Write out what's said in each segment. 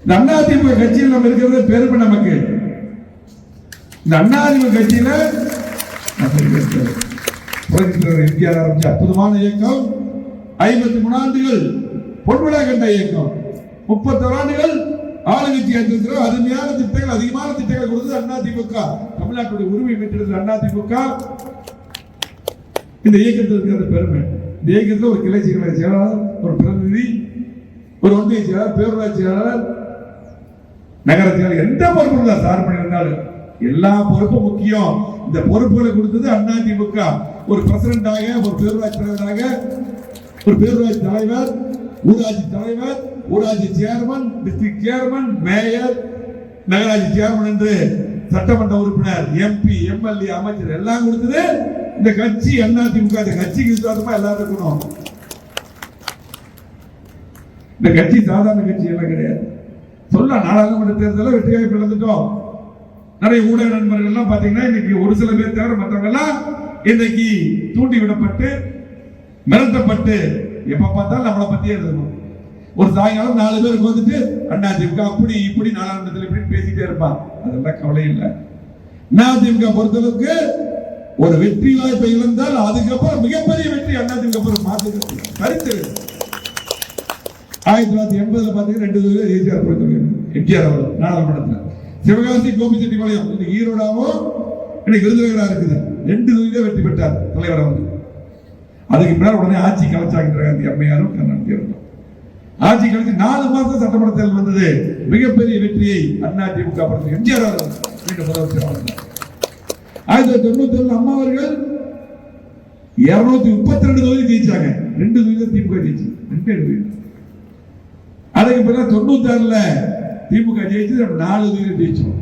இந்த அதிமுக கட்சியில் நம்ம இருக்கிறது பெருமை நமக்கு. இந்த அதிமுக கட்சியில எம்ஜிஆர் ஆரம்பிச்ச அற்புதமான இயக்கம், 53 ஆண்டுகள் பொன்விழா கண்ட இயக்கம், 31 ஆண்டுகள் ஆளுங்கட்சி இருக்கிறோம். அருமையான திட்டங்கள், அதிகமான திட்டங்கள் கொடுத்தது அதிமுக. தமிழ்நாட்டுடைய உரிமை மீட்டெடுத்த அதிமுக இந்த இயக்கத்தில் இருக்கிற பெருமை. இந்த இயக்கத்தில் ஒரு கிளை செயலாளர், ஒரு பிரதிநிதி, ஒரு ஒன்றிய செயலாளர், பேரூராட்சி செயலாளர், நகர செயலாளர், எந்த பொறுப்பு சார் பண்ணியிருந்தாலும் எல்லா பொறுப்பும் முக்கியம். இந்த பொறுப்புகளை கொடுத்தது அதிமுக. ஒரு பிரசிடண்டாக, ஒரு பேரூராட்சி தலைவராக, ஒரு பேரூராட்சி தலைவர், ஊராட்சி தலைவர், ஊராட்சி சேர்மன், டிஸ்ட்ரிக்ட் சேர்மன், மேயர், நகராட்சி சேர்மன் என்று சட்டமன்ற உறுப்பினர், எம்பி, எம்எல்ஏ, அமைச்சர் எல்லாம் கொடுத்தது இந்த கட்சி அதிமுக. இந்த கட்சிக்கு விசுவாசமா எல்லாரும் இருக்கணும். இந்த கட்சி சாதாரண கட்சி எல்லாம் கிடையாது. சொல்ல நாடாளுமன்ற தேர்தலில் வெற்றியாக பிளந்துட்டோம். நிறைய ஊடக நண்பர்கள் எல்லாம் பாத்தீங்கன்னா இன்னைக்கு ஒரு சில பேர் தவிர மற்றவங்க எல்லாம் இன்னைக்கு தூண்டி விடப்பட்டு மிரட்டப்பட்டு எப்ப பார்த்தாலும் நம்மளை பத்தியே எழுதணும். ஒரு சாயங்காலம் 4 பேருக்கு வந்துட்டு அதிமுக அப்படி இப்படி நாடாளுமன்றத்தில் இப்படி பேசிட்டே இருப்பான். அதெல்லாம் கவலை இல்லை. அதிமுக பொறுத்தளவுக்கு ஒரு வெற்றி வாய்ப்பை இழந்தால் அதுக்கப்புறம் மிகப்பெரிய வெற்றி அதிமுக மாற்றுகிறது. சரித்திரு 1980 பாத்தீங்கன்னா 2 தொகுதியில் எம்ஜிஆர் அவர்கள் நாடாளுமன்றத்தில், சிவகாசி கோபிச்செட்டிப்பாளையம் இன்னைக்கு ஈரோடாவும் இன்னைக்கு விருதுநகரா இருக்குது, 2 தொகுதியில வெற்றி பெற்றார் தலைவர் அவர்கள். அதுக்கு முன்னாடி உடனே ஆட்சி கலைச்சாங்க அம்மையாரும் கருணாநிதியும். ஆட்சி கழிச்சு 4 மாசம் சட்டமன்ற தேர்தல் வந்தது. மிகப்பெரிய வெற்றியை அதிமுக படுத்த எம்ஜிஆர் அவர்கள் மீண்டும் முதலமைச்சர். 1997 அம்மா அவர்கள் 232 தொகுதி ஜெயிச்சாங்க. 2 தொகுதியில திமுக ஜெயிச்சு, 2 தொகுதி. அதுக்கு பிறகு 96ல திமுக ஜெயிச்சு 4 தொகுதி ஜெயிச்சோம்.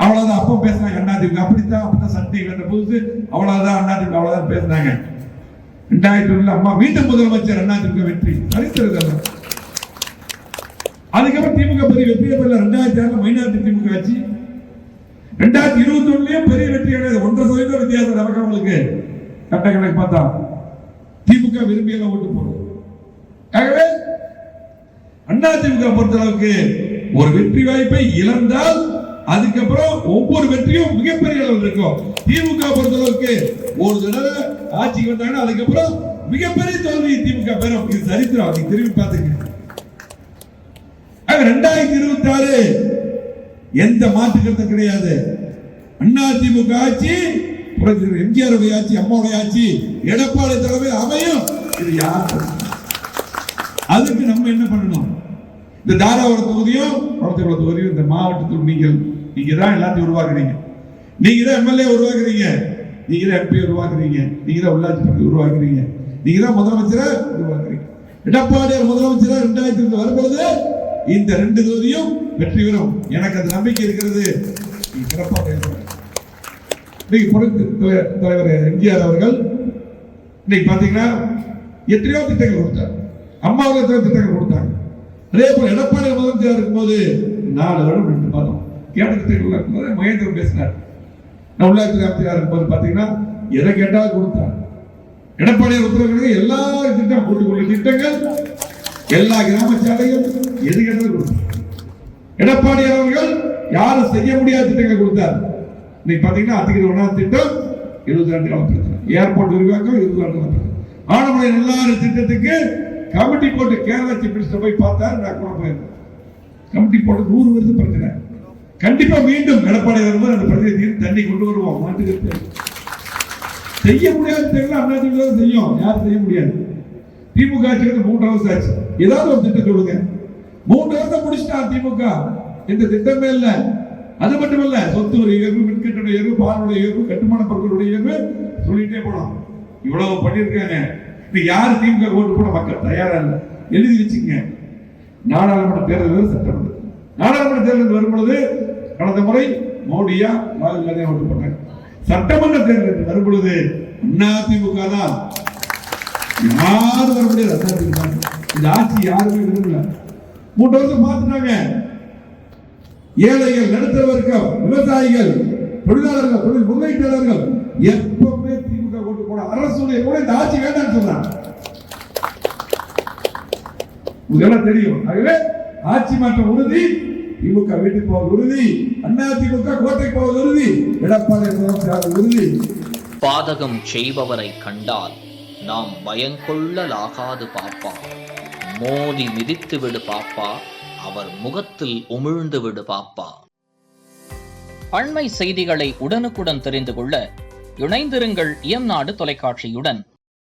அவ்வளவுதான். அப்ப பேசினாங்க அதிமுக அப்படித்தான் சக்தி கண்ட புதுசு, அவ்வளவுதான் அதிமுக அவ்வளவுதான் பேசினாங்க. 2001 அம்மா மீண்டும் முதலமைச்சர், அதிமுக வெற்றி சரித்திரம். அதுக்கப்புறம் திமுக பெரிய வெற்றியை பெறல. 2006 மைனாரிட்டி திமுக ஆட்சி. 2021 பெரிய வெற்றி கிடையாது, 1.5% வித்தியாசம் நமக்கு. அவங்களுக்கு கட்ட கணக்கு பார்த்தா திமுக விரும்பியெல்லாம் ஓட்டு போடும். ஆகவே அதிமுக பொறுத்தளவுக்கு ஒரு வெற்றி வாய்ப்பை இழந்தால் அதுக்கப்புறம் ஒவ்வொரு வெற்றியும் மிகப்பெரிய அளவில் இருக்கும். திமுக பொறுத்தளவுக்கு ஒரு தடவை ஆட்சிக்கு வந்தாங்கன்னா அதுக்கப்புறம் மிகப்பெரிய தோல்வி திமுக பெறும். இது சரித்திரம். நீங்க திரும்பி பார்த்துங்க. 2026 எந்த மாற்று கருத்தும் கிடையாது. அதிமுக ஆட்சி, எம்ஜிஆர் ஆட்சி, அம்மாவுடைய ஆட்சி, எடப்பாடி தலைமை அமையும். இது யார்? அதுக்கு நம்ம என்ன பண்ணணும்? இந்த தாராபுரம் தொகுதியும் குளத்தூர் தொகுதியும் இந்த மாவட்டத்தில் நீங்க தான் எல்லாத்தையும் உருவாக்குறீங்க. நீங்க தான் எம்எல்ஏ உருவாக்குறீங்க, நீங்க தான் எம்பி உருவாக்குறீங்க, நீங்க தான் உள்ளாட்சி பகுதி உருவாக்குறீங்க, நீங்க தான் முதலமைச்சரை உருவாக்குறீங்க. எடப்பாடியார் முதலமைச்சரா 2000 வரும்பொழுது இந்த 2 தொகுதியும் வெற்றி பெறும். எனக்கு அந்த நம்பிக்கை இருக்கிறது. தலைவர் எம்ஜிஆர் அவர்கள் இன்னைக்கு பாத்தீங்கன்னா எத்தனையோ திட்டங்கள் கொடுத்தார். அம்மா அவர்கள் திட்டங்கள் கொடுத்தாங்க. அதே போல எடப்பாடி முதலமைச்சர் இருக்கும்போது 4 வருடம் 2 மாதம் கேட்ட திட்டங்கள் இருக்கும்போது மகேந்திரன் பேசினார். நான் உள்ளாட்சி அமைச்சராக இருக்கும்போது பாத்தீங்கன்னா எதை கேட்டாலும் கொடுத்தார். எடப்பாடியார் உத்தரவுகளுக்கு எல்லா திட்டம் கூட்டுக்குள்ள திட்டங்கள், எல்லா கிராம சாலைகள் எது கேட்டாலும் கொடுத்தார். எடப்பாடியார் அவர்கள் யாரும் செய்ய முடியாத திட்டங்களை கொடுத்தார். இன்னைக்கு பாத்தீங்கன்னா அதிக 1 திட்டம் 22 காலம் பிரச்சனை, ஏர்போர்ட் விரிவாக்கம் 22 காலம் பிரச்சனை, ஆனமலை நல்லாறு திட்டத்துக்கு கமிட்டி போட்டு கேரளா சீஃப் மினிஸ்டர் போய் பார்த்தார். நான் கூட போயிருந்தேன். கமிட்டி போட்டு 100 வருஷம் பிரச்சனை. கண்டிப்பா மீண்டும் எடப்பாடி வரும்போது அந்த பிரச்சனை தண்ணி கொண்டு வருவோம். மாட்டுக்கு செய்ய முடியாத திட்டங்களை அதிமுக செய்யும். யாரும் செய்ய முடியாது. திமுக ஆட்சிக்கு 3 வருஷம் ஆச்சு. ஏதாவது ஒரு திட்டம் சொல்லுங்க. 3 வருஷம் முடிச்சுட்டா திமுக. இந்த திட்டமே இல்ல. அது மட்டுமல்ல, சொத்து வரி உயர்வு, மின்கட்டண உயர்வு, பாலுடைய உயர்வு, கட்டுமான பொருட்களுடைய உயர்வு சொல்லிட்டே போனோம். இவ்வளவு பண்ணியிருக்காங்க. யாரு திமுக ஓட்டு போட மக்கள் தயாரா இல்லை. எழுதி வச்சுங்க. நாடாளுமன்ற தேர்தல், சட்டமன்ற நாடாளுமன்ற தேர்தல் வரும்பொழுது கடந்த முறை மோடியா ராகுல் காந்தியா ஓட்டு போட்டாங்க. சட்டமன்ற தேர்தல் வரும்பொழுது அதிமுக தான். யாரும் வர முடியாது. இந்த ஆட்சி யாருமே விரும்பல. 3 வருஷம் பார்த்துட்டாங்க. ஏழைகள், நடுத்தர வர்க்கம், விவசாயிகள், தொழிலாளர்கள், தொழில் முதலீட்டாளர்கள் எப்பவுமே திமுக ஓட்டு போட அரசுடைய கூட இந்த ஆட்சி வேண்டாம்னு சொல்றாங்க. இதெல்லாம் தெரியும். ஆகவே ஆட்சி மாற்றம் உறுதி, திமுக வீட்டுக்கு போவது உறுதி, அதிமுக கோட்டை போவது உறுதி, எடப்பாடி முதலமைச்சர் உறுதி. பாதகம் செய்பவரை கண்டால் நாம் பயங்கொள்ளலாகாது பாப்பா, மோதி மிதித்து விடு பாப்பா, அவர் முகத்தில் உமிழ்ந்து விடு பாப்பா. அண்மை செய்திகளை உடனுக்குடன் தெரிந்து கொள்ள இணைந்திருங்கள் இயம்நாடு தொலைக்காட்சியுடன்.